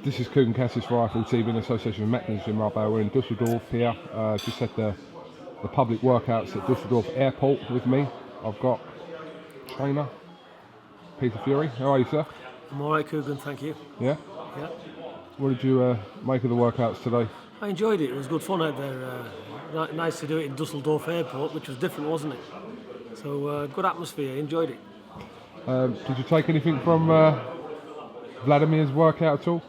This is KUGAN CASSIUS for Rifle TV in association with Macklin Gym Marbella. We're in Dusseldorf here. Just had the public workouts at Dusseldorf Airport with me. I've got trainer Peter Fury. How are you, sir? I'm alright, KUGAN, thank you. Yeah? Yeah. What did you make of the workouts today? I enjoyed it. It was good fun out there. Nice to do it in Dusseldorf Airport, which was different, wasn't it? So good atmosphere. Enjoyed it. Did you take anything from Vladimir's workout at all?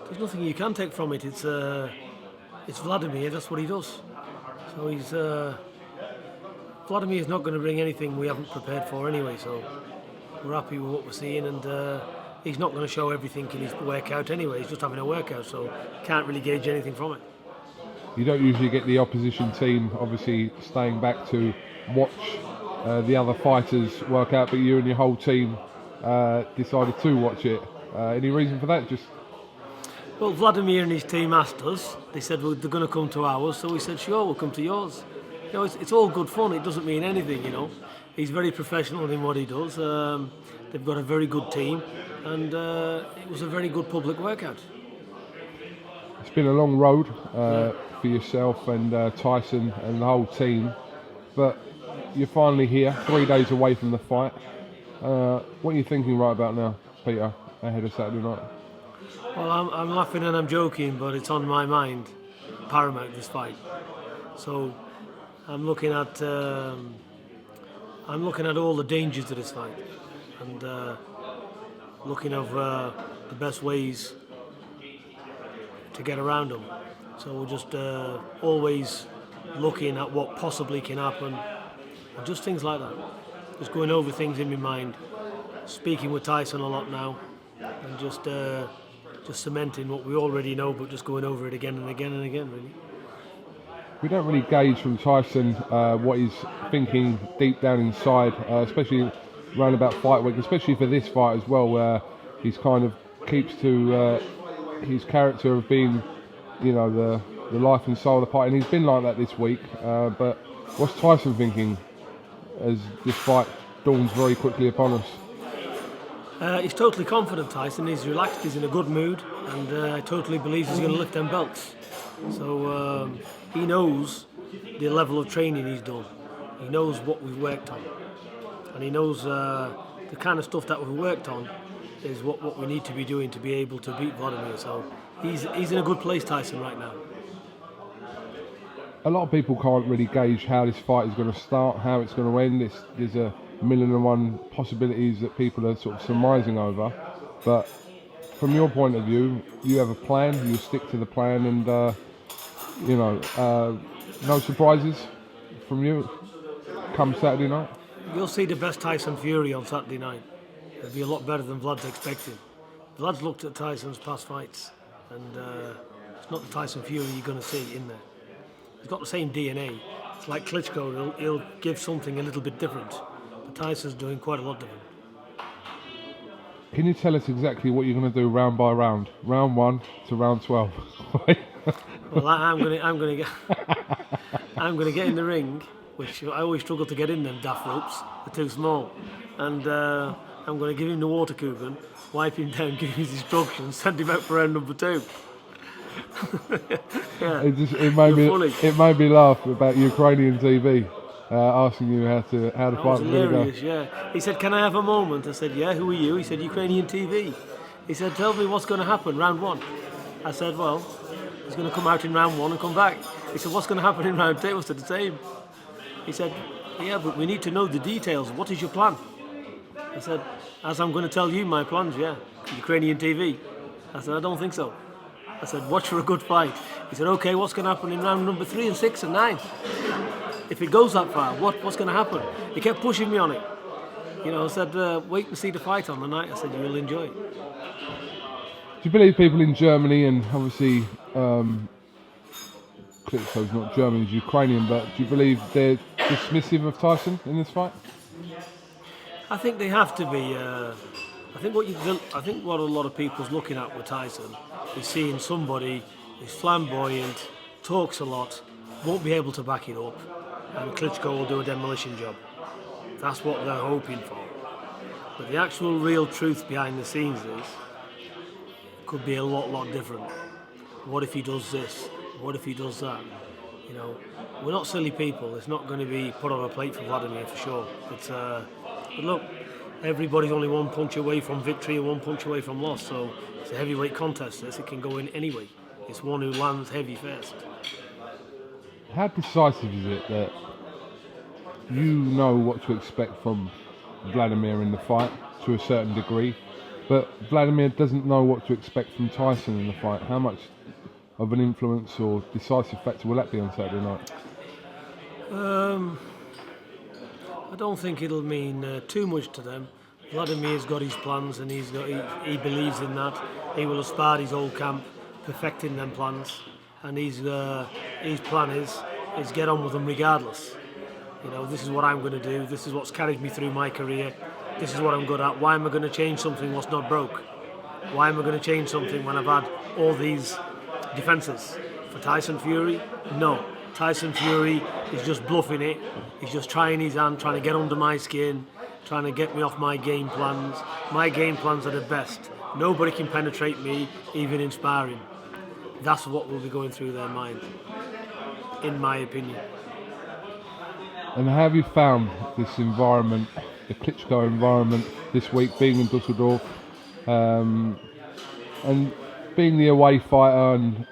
There's nothing you can take from it. It's Vladimir. That's what he does. So Vladimir's not going to bring anything we haven't prepared for anyway. So we're happy with what we're seeing, and he's not going to show everything in his workout anyway. He's just having a workout, so can't really gauge anything from it. You don't usually get the opposition team obviously staying back to watch the other fighters work out, but you and your whole team decided to watch it. Any reason for that? Well, Vladimir and his team asked us. They said, well, they're going to come to ours, so we said, sure, we'll come to yours. You know, it's all good fun. It doesn't mean anything, you know. He's very professional in what he does. They've got a very good team, and it was a very good public workout. It's been a long road for yourself and Tyson and the whole team, but you're finally here, 3 days away from the fight. What are you thinking right about now, Peter, ahead of Saturday night? Well, I'm laughing and I'm joking, but it's on my mind, paramount, this fight. So I'm looking at all the dangers of this fight, and looking of the best ways to get around them. So we're just always looking at what possibly can happen, and just things like that. Just going over things in my mind, speaking with Tyson a lot now, and just cementing what we already know, but just going over it again and again and again, really. We don't really gauge from Tyson what he's thinking deep down inside, especially around about fight week, especially for this fight as well, where he's kind of keeps to his character of being, you know, the life and soul of the fight, and he's been like that this week. But what's Tyson thinking as this fight dawns very quickly upon us? He's totally confident, Tyson. He's relaxed, he's in a good mood, and I totally believes he's going to lift them belts. So he knows the level of training he's done. He knows what we've worked on, and he knows the kind of stuff that we've worked on is what we need to be doing to be able to beat Vladimir. So he's in a good place, Tyson, right now. A lot of people can't really gauge how this fight is going to start, how it's going to end. There's a million and one possibilities that people are sort of surmising over. But from your point of view, you have a plan, you stick to the plan, and you know, no surprises from you come Saturday night? You'll see the best Tyson Fury on Saturday night. It'll be a lot better than Vlad's expecting. Vlad's looked at Tyson's past fights, and it's not the Tyson Fury you're going to see in there. He's got the same DNA. It's like Klitschko, he'll give something a little bit different. But Tyson's doing quite a lot different. Can you tell us exactly what you're going to do round by round? Round 1 to round 12? Well, I'm going to get in the ring, which I always struggle to get in them daft ropes. They're too small. And I'm going to give him the water, KUGAN, wipe him down, give him his instructions, send him out for round number 2. Yeah. It made me laugh about Ukrainian TV asking you how the fight was going to go. Yeah. He said, "Can I have a moment?" I said, "Yeah. Who are you?" He said, "Ukrainian TV." He said, "Tell me what's going to happen round 1." I said, "Well, he's going to come out in round 1 and come back." He said, "What's going to happen in round 2?" I said, "The same." He said, "Yeah, but we need to know the details. What is your plan?" I said, "As I'm going to tell you my plans, yeah. Ukrainian TV." I said, "I don't think so." I said, "Watch for a good fight." He said, "Okay, what's going to happen in round number 3 and 6 and 9? If it goes that far, what's going to happen?" He kept pushing me on it. You know, I said, "Wait and see the fight on the night." I said, "You will enjoy it." Do you believe people in Germany, and obviously Klitschko's not German, he's Ukrainian, but do you believe they're dismissive of Tyson in this fight? I think they have to be. I think what a lot of people's looking at with Tyson is seeing somebody who's flamboyant, talks a lot, won't be able to back it up, and Klitschko will do a demolition job. That's what they're hoping for. But the actual real truth behind the scenes is, could be a lot different. What if he does this? What if he does that? You know, we're not silly people. It's not going to be put on a plate for Vladimir for sure. But look, everybody's only one punch away from victory and one punch away from loss. So it's a heavyweight contest. This it can go in anyway. It's one who lands heavy first. How decisive is it that you know what to expect from Vladimir in the fight to a certain degree, but Vladimir doesn't know what to expect from Tyson in the fight? How much of an influence or decisive factor will that be on Saturday night? I don't think it'll mean too much to them. Vladimir's got his plans and he believes in that. He will have sparred his whole camp, perfecting them plans, and his plan is get on with them regardless. You know, this is what I'm going to do. This is what's carried me through my career. This is what I'm good at. Why am I going to change something what's not broke? Why am I going to change something when I've had all these defences? For Tyson Fury, no. Tyson Fury is just bluffing it. He's just trying his hand, trying to get under my skin, trying to get me off my game plans. My game plans are the best. Nobody can penetrate me, even in sparring. That's what will be going through their mind, in my opinion. And how have you found this environment, the Klitschko environment, this week, being in Dusseldorf, and being the away fighter, and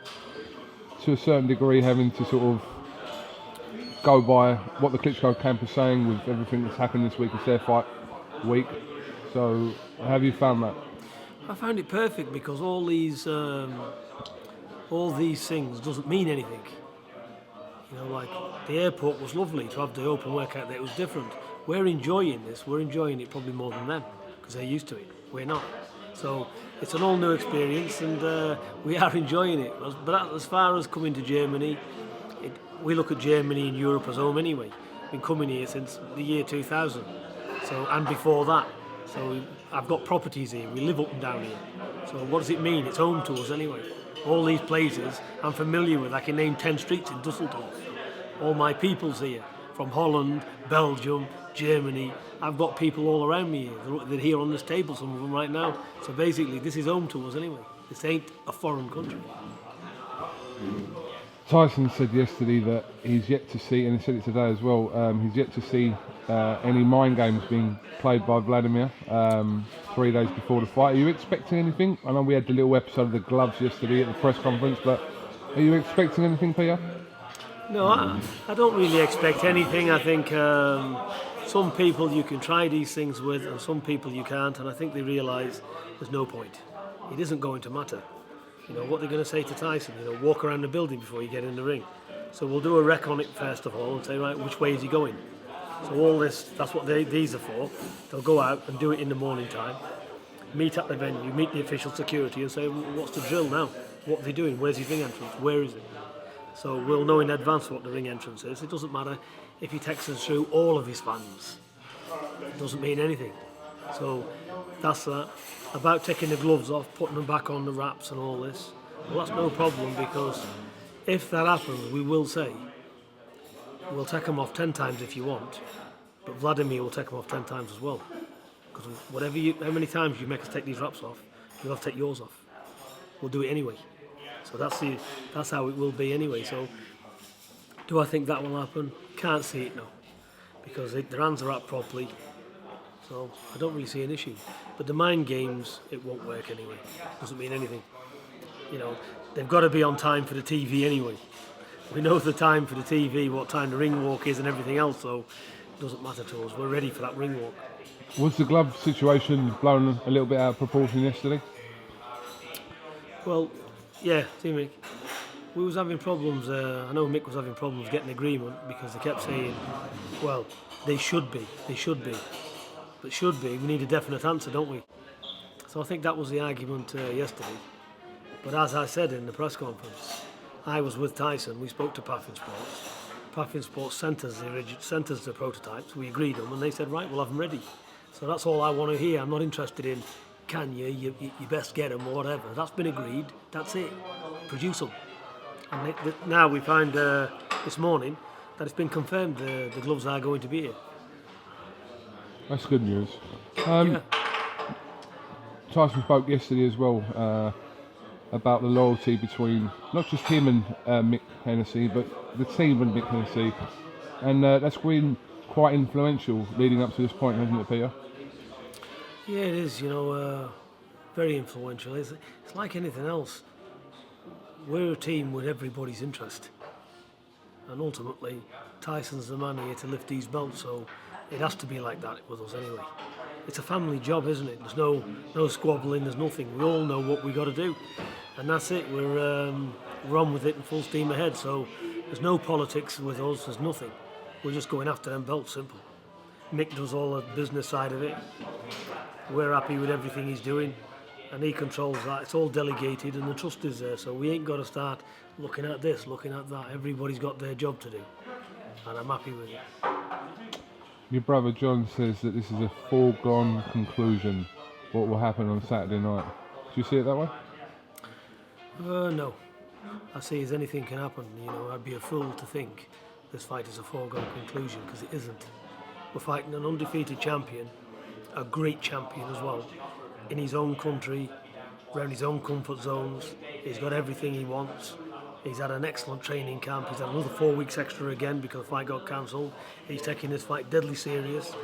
to a certain degree having to sort of go by what the Klitschko camp is saying with everything that's happened this week? It's their fight week. So how have you found that? I found it perfect because all these things doesn't mean anything. You know, like the airport was lovely to have the open workout there. It was different. We're enjoying this. We're enjoying it probably more than them because they're used to it. We're not. So it's an all new experience, and we are enjoying it. But as far as coming to Germany, we look at Germany and Europe as home anyway. We've been coming here since the year 2000, and before that. So I've got properties here. We live up and down here. So what does it mean? It's home to us anyway. All these places I'm familiar with. I can name 10 streets in Dusseldorf. All my people's here, from Holland, Belgium, Germany. I've got people all around me here. They're here on this table, some of them right now. So basically, this is home to us anyway. This ain't a foreign country. Tyson said yesterday that he's yet to see, and he said it today as well, he's yet to see any mind games being played by Vladimir 3 days before the fight. Are you expecting anything? I know we had the little episode of the gloves yesterday at the press conference, but are you expecting anything, Peter? No, I don't really expect anything. I think some people you can try these things with and some people you can't, and I think they realise there's no point. It isn't going to matter. You know, what they're going to say to Tyson, you know, walk around the building before you get in the ring. So we'll do a rec on it first of all and say, right, which way is he going? So all this, that's what these are for. They'll go out and do it in the morning time, meet at the venue, meet the official security and say, what's the drill now? What are they doing? Where's his ring entrance? Where is it? So we'll know in advance what the ring entrance is. It doesn't matter if he texts us through all of his fans. It doesn't mean anything. So that's that. About taking the gloves off, putting them back on the wraps and all this. Well, that's no problem because if that happens, we will say, we'll take them off 10 times if you want, but Vladimir will take them off 10 times as well. Because how many times you make us take these wraps off, you'll have to take yours off. We'll do it anyway. So that's how it will be anyway. So do I think that will happen? Can't see it, no. Because their hands are up properly. So I don't really see an issue. But the mind games, it won't work anyway. Doesn't mean anything. You know, they've got to be on time for the TV anyway. We know the time for the TV, what time the ring walk is and everything else, so it doesn't matter to us. We're ready for that ring walk. Was the glove situation blown a little bit out of proportion yesterday? Well, yeah, see Mick, we was having problems, I know Mick was having problems getting agreement because they kept saying, well, they should be. But should be, we need a definite answer, don't we? So I think that was the argument yesterday. But as I said in the press conference, I was with Tyson, we spoke to Paffin Sports. Paffin Sports sent us the prototypes, we agreed them, and they said, right, we'll have them ready. So that's all I want to hear. I'm not interested in, can you best get them or whatever. That's been agreed, that's it. Produce them. And now we find this morning that it's been confirmed the gloves are going to be here. That's good news. Yeah. Tyson spoke yesterday as well about the loyalty between not just him and Mick Hennessy, but the team and Mick Hennessy, and that's been quite influential leading up to this point, hasn't it, Peter? Yeah, it is. Very influential. It's like anything else. We're a team with everybody's interest, and ultimately, Tyson's the man here to lift these belts. So it has to be like that with us anyway. It's a family job, isn't it? There's no squabbling. There's nothing. We all know what we got to do, and that's it. We're on with it and full steam ahead. So there's no politics with us. There's nothing. We're just going after them belts. Simple. Mick does all the business side of it. We're happy with everything he's doing, and he controls that. It's all delegated, and the trust is there. So we ain't got to start looking at this, looking at that. Everybody's got their job to do, and I'm happy with it. Your brother John says that this is a foregone conclusion, what will happen on Saturday night. Do you see it that way? No. I see as anything can happen. I'd be a fool to think this fight is a foregone conclusion, because it isn't. We're fighting an undefeated champion, a great champion as well, in his own country, around his own comfort zones. He's got everything he wants. He's had an excellent training camp. He's had another 4 weeks extra again because the fight got cancelled. He's taking this fight deadly serious,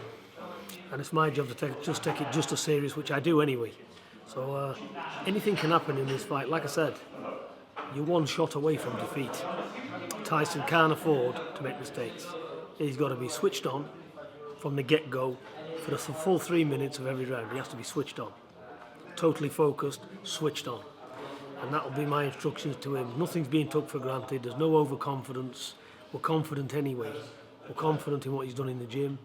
and it's my job to take it just as serious, which I do anyway. So anything can happen in this fight. Like I said, you're one shot away from defeat. Tyson can't afford to make mistakes. He's got to be switched on from the get-go for the full 3 minutes of every round. He has to be switched on, totally focused, switched on, and that'll be my instructions to him. Nothing's being took for granted. There's no overconfidence. We're confident anyway. We're confident in what he's done in the gym,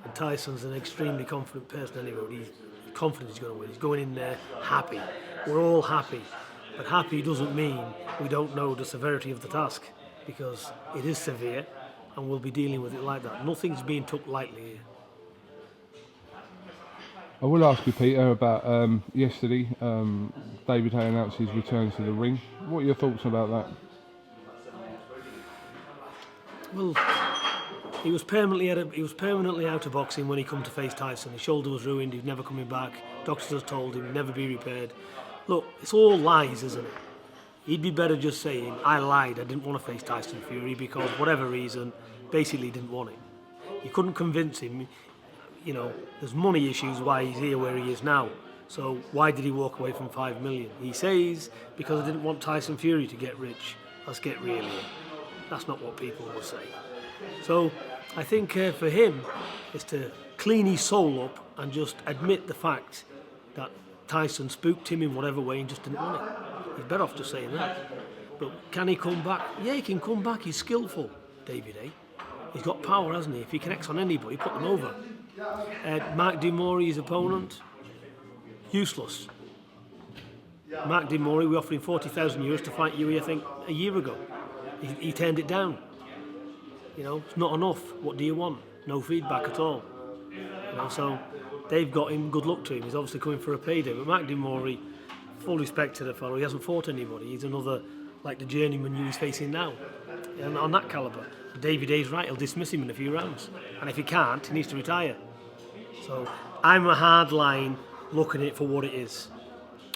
and Tyson's an extremely confident person anyway. He's confident he's going to win. He's going in there happy. We're all happy, but happy doesn't mean we don't know the severity of the task, because it is severe, and we'll be dealing with it like that. Nothing's being took lightly here. I will ask you, Peter, about yesterday. David Haye announced his return to the ring. What are your thoughts about that? Well, he was permanently out of boxing when he come to face Tyson. His shoulder was ruined. He's never coming back. Doctors have told him he'll never be repaired. Look, it's all lies, isn't it? He'd be better just saying, I lied. I didn't want to face Tyson Fury because whatever reason, basically didn't want it. You couldn't convince him. There's money issues why he's here where he is now. So why did he walk away from 5 million? He says, because I didn't want Tyson Fury to get rich. Let's get real here. That's not what people will say. So I think for him, is to clean his soul up and just admit the fact that Tyson spooked him in whatever way and just didn't want it. He's better off just saying that. But can he come back? Yeah, he can come back. He's skillful, David A. He's got power, hasn't he? If he connects on anybody, put them over. Mark De Mori, his opponent, useless. Mark De Mori, we offered him €40,000 to fight you, I think, a year ago. He turned it down. It's not enough. What do you want? No feedback at all. So they've got him. Good luck to him. He's obviously coming for a payday. But Mark De Mori, full respect to the fellow, he hasn't fought anybody. He's another, like the journeyman he's facing now, and on that calibre. David A's right, he'll dismiss him in a few rounds. And if he can't, he needs to retire. So I'm a hard line looking at it for what it is.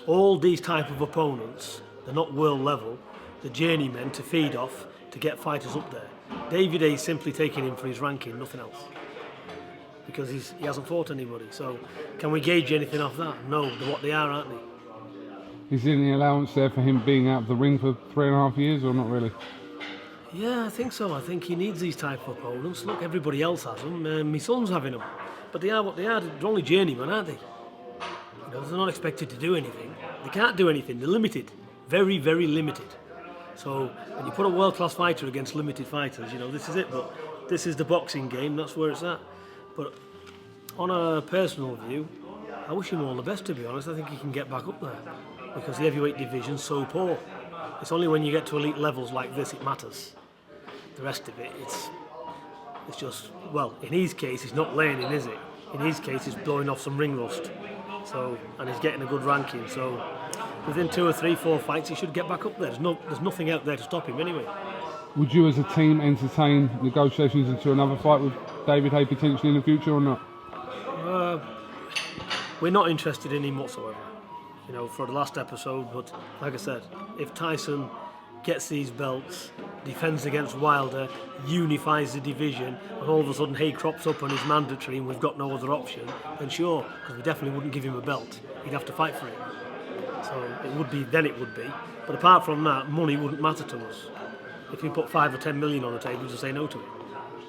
All these type of opponents, they're not world level, they're journeymen to feed off, to get fighters up there. David A's simply taking him for his ranking, nothing else. Because he hasn't fought anybody. So can we gauge anything off that? No, they're what they are, aren't they? Is there any allowance there for him being out of the ring for 3.5 years, or not really? Yeah, I think so. I think he needs these type of opponents. Look, everybody else has them. My son's having them. But they are what they are. They're only journeymen, aren't they? They're not expected to do anything. They can't do anything. They're limited. Very, very limited. So when you put a world-class fighter against limited fighters, this is it. But this is the boxing game. That's where it's at. But on a personal view, I wish him all the best, to be honest. I think he can get back up there. Because the heavyweight division's so poor. It's only when you get to elite levels like this it matters. The rest of it, it's just, well, in his case, it's not learning, is it? In his case, it's blowing off some ring rust. So, and he's getting a good ranking. So, within 2 or 3, 4 fights, he should get back up there. There's nothing out there to stop him anyway. Would you, as a team, entertain negotiations into another fight with David Haye potentially in the future, or not? We're not interested in him whatsoever. you know, for the last episode. But like I said, if Tyson gets these belts, defends against Wilder, unifies the division, and all of a sudden Haye crops up and is mandatory and we've got no other option, then sure, because we definitely wouldn't give him a belt. He'd have to fight for it. So it would be, then it would be. But apart from that, money wouldn't matter to us. If we put 5 or 10 million on the table, we'd just say no to it.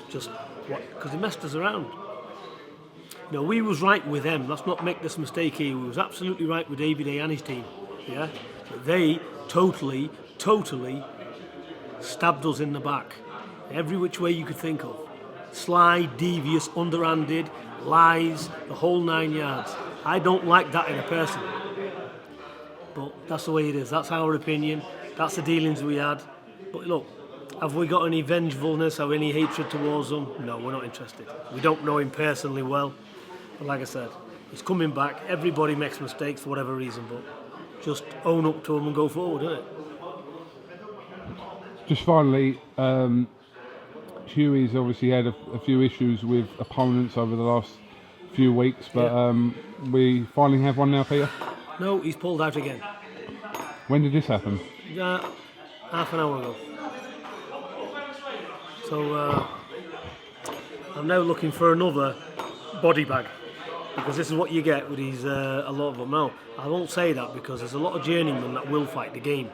Just what? Because he messed us around. You know, we was right with them. Let's not make this mistake here. We was absolutely right with David A and his team. Yeah, but they totally stabbed us in the back, every which way you could think of. Sly, devious, underhanded, lies, the whole 9 yards. I don't like that in a person. But that's the way it is. That's our opinion. That's the dealings we had. But look, have we got any vengefulness or any hatred towards them? No, we're not interested. We don't know him personally well. But like I said, he's coming back. Everybody makes mistakes for whatever reason, but just own up to them and go forward, isn't it? Just finally, Huey's obviously had a few issues with opponents over the last few weeks, but we finally have one now, Peter? No, he's pulled out again. When did this happen? Half an hour ago. So I'm now looking for another body bag, because this is what you get with these, a lot of them. Now, I won't say that because there's a lot of journeymen that will fight the game.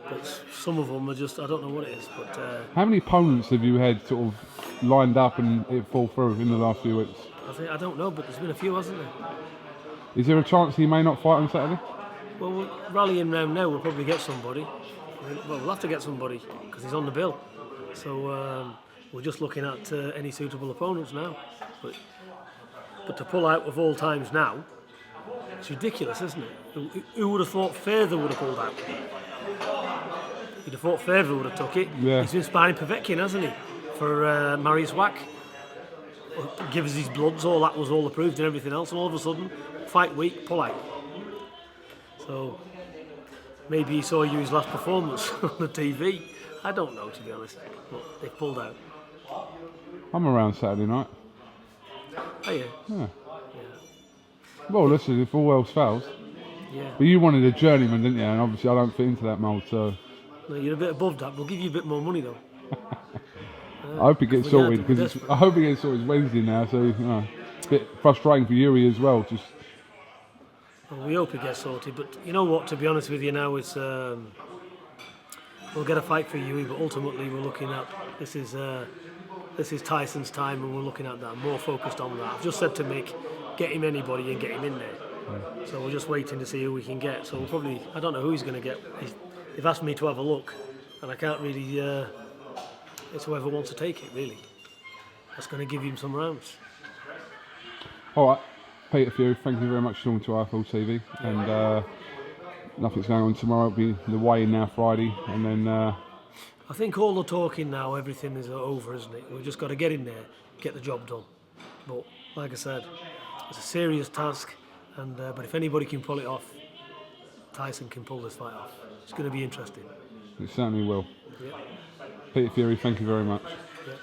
But some of them are just, I don't know what it is. But how many opponents have you had sort of lined up and it fall through in the last few weeks? I don't know, but there's been a few, hasn't there? Is there a chance he may not fight on Saturday? Well, we're rallying round now. We'll probably get somebody. Well, we'll have to get somebody because he's on the bill. So we're just looking at any suitable opponents now. But to pull out of all times now, it's ridiculous, isn't it? Who would have thought Further would have pulled out? You'd have thought Further would have took it. Yeah. He's been sparring Povetkin, hasn't he? For Marius Wack. Give us his bloods, all that was all approved and everything else, and all of a sudden, fight week, pull out. So maybe he saw you his last performance on the TV. I don't know, to be honest. But they pulled out. I'm around Saturday night. Oh yeah. Yeah. Well, listen, if all else fails. Yeah. But you wanted a journeyman, didn't you? And obviously I don't fit into that mould, so. No, you're a bit above that. We'll give you a bit more money though. I hope it gets sorted, because I hope it gets sorted. It's Wednesday now, so a bit frustrating for Yuri as well. Just. Well, we hope it gets sorted, but you know what? To be honest with you, now it's we'll get a fight for Yuri, but ultimately we're looking at this is Tyson's time, and we're looking at that, more focused on that. I've just said to Mick, get him anybody and get him in there. Yeah. So we're just waiting to see who we can get. So we'll probably, I don't know who he's going to get. They've asked me to have a look, and I can't really. It's whoever wants to take it, really. That's going to give him some rounds. All right, Peter Fury, thank you very much for talking to IFL TV. And nothing's going on tomorrow. It'll be the weigh-in now Friday, and then. I think all the talking now, everything is over, isn't it? We've just got to get in there, get the job done. But like I said, it's a serious task, and but if anybody can pull it off, Tyson can pull this fight off. It's going to be interesting. It certainly will. Yeah. Peter Fury, thank you very much. Yeah.